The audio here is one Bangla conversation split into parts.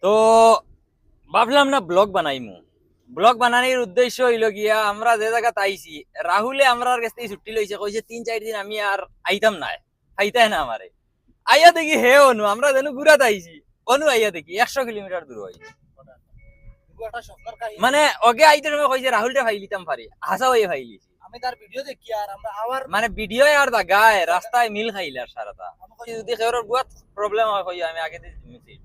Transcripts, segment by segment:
তো ভাবলাম না ব্লগ বানাইমু। ব্লগ বানানোর উদ্দেশ্য হইল গিয়া আমরা যে জায়গা আইছি, রাহুলে আমরার কাছ থেকে ছুটি লইছে, কইছে 3-4 দিন আমি আর আইতাম না, খাইতাই না আমারে। আইয়া দেখি হে অনু আমরা যেন ঘুরাত আইছি, অনু আইয়া দেখি 100 কিলোমিটার দূর হয়। মানে ওকে আইতে সময় কইছে রাহুলটা ভাই লিতাম পারি, হাসা হয়ে ভাই লিছি। আমি তার ভিডিও দেখি আর আমরা আবার মানে ভিডিও আর দা গায় রাস্তায় মিল খাইলে আর সারাটা যদি কেউর বহুত প্রবলেম হয় কই আমি আগে দিছি।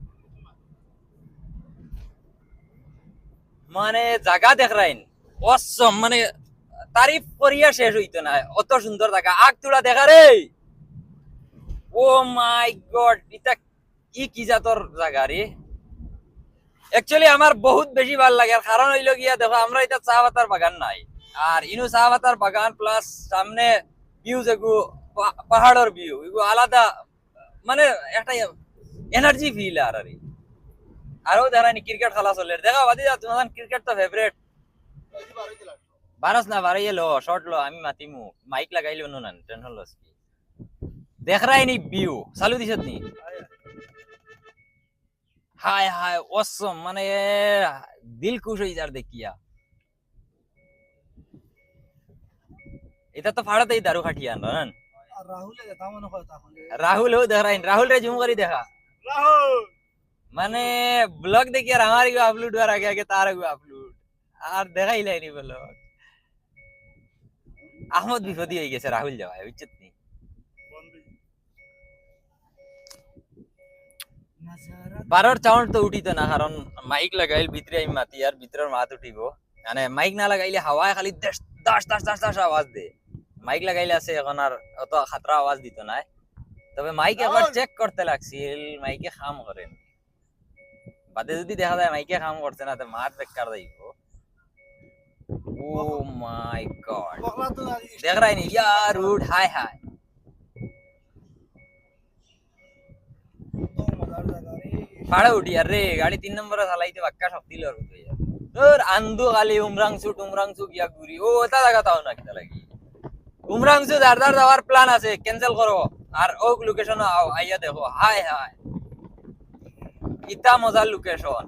মানে জায়গা দেখ রাইন অসম, মানে তারিফ করিয়া শেষ হইতো না, অত সুন্দর জায়গা। আগ তুলা দেখা রে, ও মাই গড, এটা কি জাতর জায়গা রে। একচুয়ালি আমার বহুত বেশি ভাল লাগে, কারণ হইল গিয়া দেখো আমরা এটা চা পাতার বাগান নাই, আর ইনু চা পাতার বাগান প্লাস সামনে ভিউ, যেগু পাহাড়ের ভিউ, এগু আলাদা, মানে একটা এনার্জি ফিল। আর আরো দেখানি ক্রিকেট খেলা চলে, দেখা বাদি তোমার ক্রিকেট তো ফেভারিট। বারস না বাড়াইয়ে লো, শর্ট লো, আমি মাতিমু, মাইক লাগাইলো না, টেনশন লস কি। দেখ রাই নি ভিউ, চালু দিছত নি, হায় হায় অসম, মানে দিল খুশ হয়ে যার দেখিয়া। এটা তো ফাড়াতেই দারু খাটিয়া আনন। রাহুলে দেখা মনে হয় তাহলে রাহুল ও দেখ রাইন, রাহুল রে জুম করি দেখা। রাহুল মানে ব্লগ দেখি আর আমার আপলোড হওয়ার আগে আগে তার আপলোড, আর দেখাইলাই নি ব্লগ। আহমদ বিপদী হয়ে গেছে রাহুল যাওয়ায়, বুঝছিস নি। বারোর চাউন্ড তো উঠিত না, কারণ মাইক লাগাইল ভিতরে আমি মাতি, আর ভিতরের মাত উঠিব। মানে মাইক না লাগাইলে হাওয়ায় খালি দাস দাস দাস দাস দাস আওয়াজ দে। মাইক লাগাইলে আছে এখন আর অত খাতরা আওয়াজ দিত না। তবে মাইক একবার চেক করতে লাগছিল, মাইকে কাম করেন। বাদে যদি দেখা যায় মাইকে কাম করছে না, তো মাত বেকার যাইব। ও মাই গড, দেখ রাই নি ইয়ার রুড, হাই হাই ফাড়া উঠি। আর রে গাড়ি 3 নম্বরে চালাইতে বাক্কা শক্তি লর হয়ে যায়। তোর আন্দু খালি উমরাংসু গিয়া ঘুরি, ও ওটা জায়গা তাও না কিতা লাগি। উমরাংসু যার যাওয়ার প্ল্যান আছে ক্যান্সেল করো, আর ও লোকেশন আইয়া দেখো, হাই হাই ইতা মজার লোকেশন।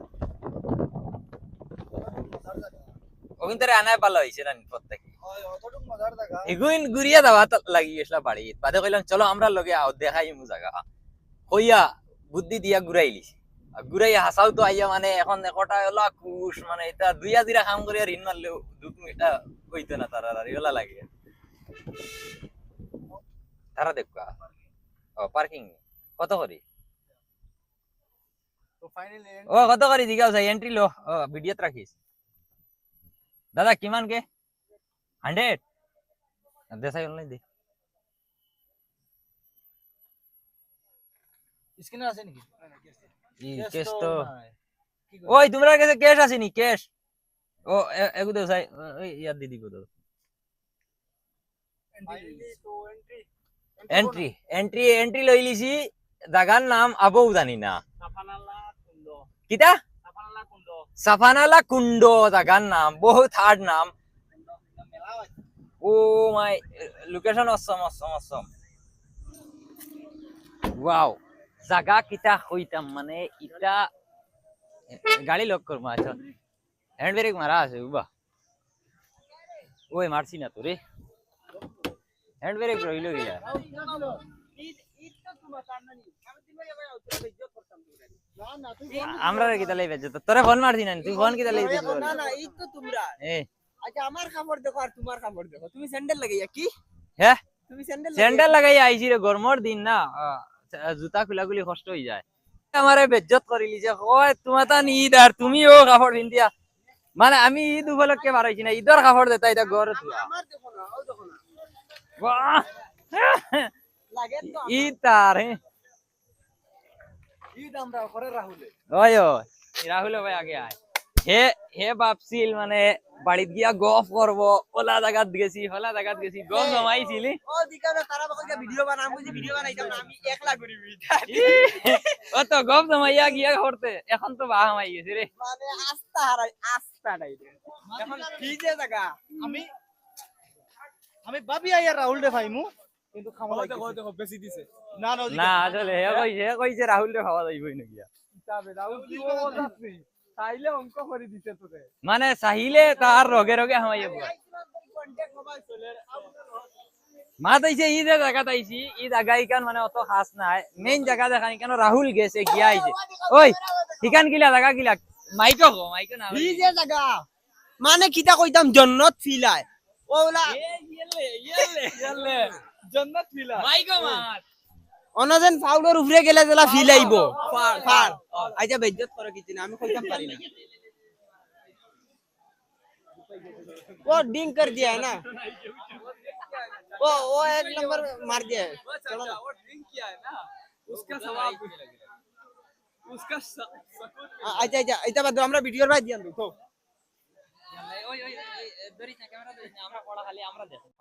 ওখানে আনায় ভালো হয়েছে না প্রত্যেক এগুইন ঘুরিয়া যাওয়া লাগি গেছিল বাড়ি। বাদে কইলাম চলো আমরা লগে আও দেখাই মু জায়গা, কইয়া বুদ্ধি দিয়া ঘুরাইলিস। ঘুরাইয়া হাসাও তো আইয়া, মানে এখন একটা হলো খুশ, মানে এটা দুই হাজিরা কাম করিয়া ঋণ মারলেও দুঃখ এটা হইতো না তারা, আর এগুলা লাগে তারা দেখা। ও পার্কিং কত করি, তো ফাইনালি ও কত করি দিগাও যাই এন্ট্রি লো, ও ভিডিওত রাখিস। দাদা কিমান কে 100 দেখাই অনলাইন দে। স্ক্রিনে আছে নাকি কেস তো ওই তোমরা কাছে ক্যাশ আছে নি, ক্যাশ ও এগু দেও যাই, ওই ইয়ার দিদি গো দাও। এন্ট্রি এন্ট্রি এন্ট্রি লই লিছি। জায়গার নাম আবৌ জানি না কিতা, সাফানালা কুণ্ড জায়গার নাম, বহুত হার্ড নাম। ও মাই লোকেশন অসম অসম অসম, ওয়াও জায়গা কিতা হইতাম, মানে ইটা গাড়ি লক করবো। আচ্ছা হ্যান্ড ব্রেক মারা আছে উবা, ওই মারছি না তো রে, হ্যান্ড ব্রেক রইল গিয়া। আমরা কিতা লইবে যেত, তোরে ফোন মারছি না, তুই ফোন কিতা লইবে? না না এই তো তোমরা এ আচ্ছা আমার কাপড় দেখো আর তোমার কাপড় দেখো, তুমি স্যান্ডেল লাগাইয়া কি, হ্যাঁ তুমি স্যান্ডেল স্যান্ডেল লাগাই আইছি রে, গরমর দিন না, জুতা খুলাগুলি কষ্ট হয়ে যায়। আমারে বেজ্জত করিলি যে কয় তোমার তা ঈদ আর তুমিও কাপড় পিন্ধিয়া, মানে আমি ঈদ উপলক্ষে বাড়াইছি না, ঈদের কাপড় দেতা এটা গড়ে আমার দেখো না ও দেখো না বাহ লাগে তো ঈদ তার ঈদ আমরা করে রাহুলে ওই রাহুল ভাই আগে আয়। হে হে ভাবছিল মানে বাড়িত গিয়া গফ করবো, ওলা জায়গাত গেছি হলা জায়গাত গেছি, গফ জমাইছিলি। ও দিকানো তারা বকল ভিডিও বানাম, বুঝি ভিডিও বানাইতাম না, আমি একলা করি ও তো গফ জমাইয়া গিয়া করতে, এখন তো বাহ মাই গেছি রে। মানে আস্তা হারাই আস্তা নাই এখন কি যে জায়গা আমি আমি ভাবি আইয়া রাহুল রে ভাইমু কিন্তু খামা দেখো দেখো বেশি দিছে না না না আসলে হে কইছে রাহুল রে খাওয়া যাইবই না গিয়া। হিসাবে রাহুল কি ও যাচ্ছে চাইলে অঙ্ক করে দিতে তোরে মানে চাহিলে তার রগে রগে হামাইয়ে পড়ে মা তাইছে ই যে জায়গা তাইছি ই জায়গা ইকান মানে অত খাস নাই মেইন জায়গা দেখানি কেন রাহুল গেছে গিয়া আইছে ওই ইকান গিলা জায়গা গিলা মাইকো গো মাইকো না কি যে জায়গা মানে কিটা কইতাম জন্নত ফিল আয় ওলা জন্নত ফিল আয় মাইকো মার অনজেন ফাউলের উপরে গেলে যেলা ফিল আইব ফার আইজা বেজ্জত করে কিছু না আমি কইতাম পারি না वो डिंग कर दिया है ना वो एक नंबर मार दिया है चलो ना वो ड्रिंक किया है ना उसका सवाब उसका अच्छा अच्छा इतना बात हमरा वीडियो में दिया तो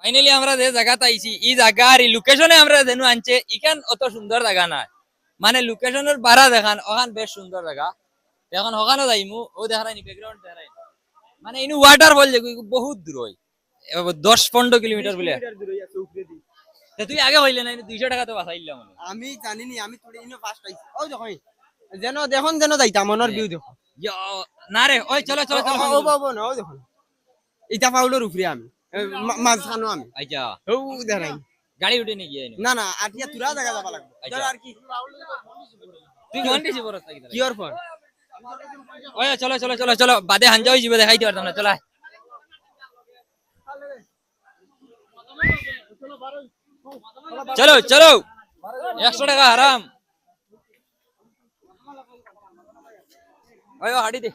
ফাইনালি আমরা যে জায়গাতে আইছি এই জায়গার লোকেশনে আমরা যেন আনছে ইখান অত সুন্দর জায়গা নাই মানে লোকেশনের বাড়া দেখান ওখান বেশ সুন্দর জায়গা এখন ওখানে যাইমু ও দেখারাইনি ব্যাকগ্রাউন্ড দেখারাই মানে ইনু ওয়াটারফল যে বহুত দূর হয় 10-15 কিলোমিটার বলে তা তুই আগে হইলে না 200 টাকা তো বাঁচাইলাম মানে আমি জানি নি আমি থোড়ি ইনো ফাস্ট আইছি ও দেখো যেন দেখুন যেন যাইতা মনের ভিউ দেখো না রে ওই চলো চলো চলো ও বাবু না ও দেখো ইটা ফাউলের উপরে আমি মাছ খানো আমি আচ্ছা ও দেখাই গাড়ি উঠে নিয়ে গিয়ে না না আটিয়া তুরা জায়গা যাবা লাগবে আচ্ছা। আর কি তুই কোন দিছি বড় থাকি কিওর ফোন ওই চলো চলো চলো চলো বাদে হাঞ্জা হই যাবে দেখাইতে পারতাম না চলো চলো চলো 100 টাকা হারাম ওই হাড়ি দে